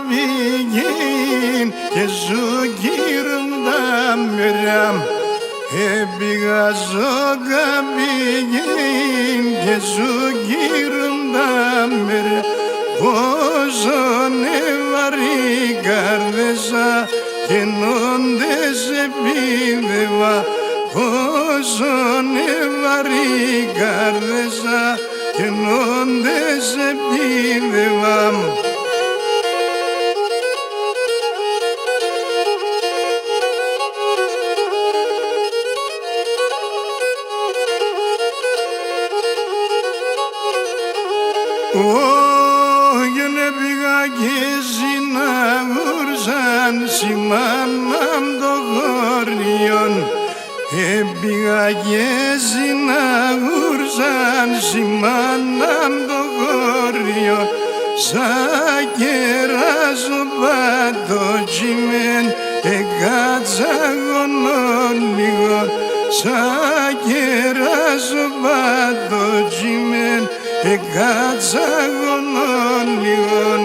πήγεν και ζουγύρντα μοιράμ. Πήγα ζωγά πήγεν και ζουγύρντα μοιράμ. Πόσο νεβαρή καρδέσα και νόντες επίδευα. Πόσο νεβαρή καρδέσα και νόντες επίδευα. Όγενε πήγα και συναγούρσαν σημάναμ το χωριόν. Πήγα και συναγούρσαν σημάναμ το χωριόν. Σαν κεράσω πατοτσιμέν κάτσα γονών λίγων. Σαν κεράσω πατοτσιμέν κάτσα γονών λίγων.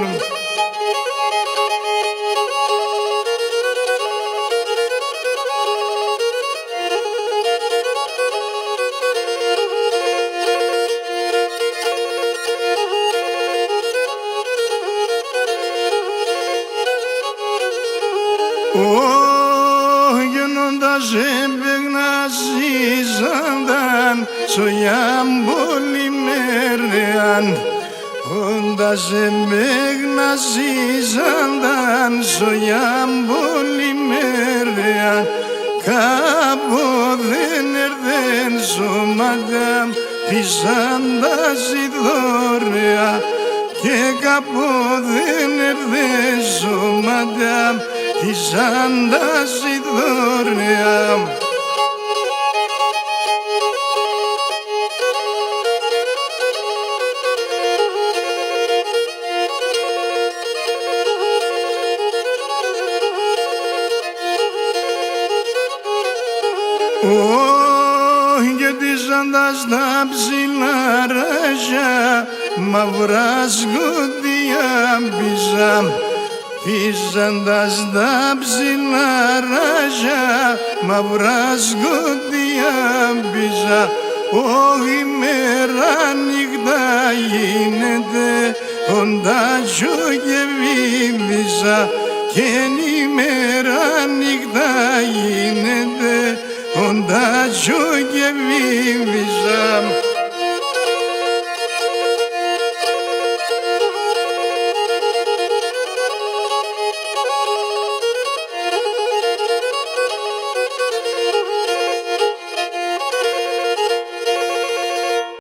Γίνοντας έπαιγνα ζήσανταν σογιάν πολυμέρεαν. Όντας έπαιγνα ζήσανταν σογιάν πολυμέρεαν. Κάποδεν έρθεν σώματα πισάντας η δωρεά. Και κάποδεν έρθεν σώματα πισάντας η δωρεά. Γετίζοντας τα ψηλά ράζια μαυρά σκοτεινά πίζα. Πίζοντας τα ψηλά ράζια μαυρά σκοτεινά πίζα. Όχι μέρα νύχτα γίνεται οντάτσιο και βίβιζα. Και η μέρα νύχτα γίνεται οντάτσιο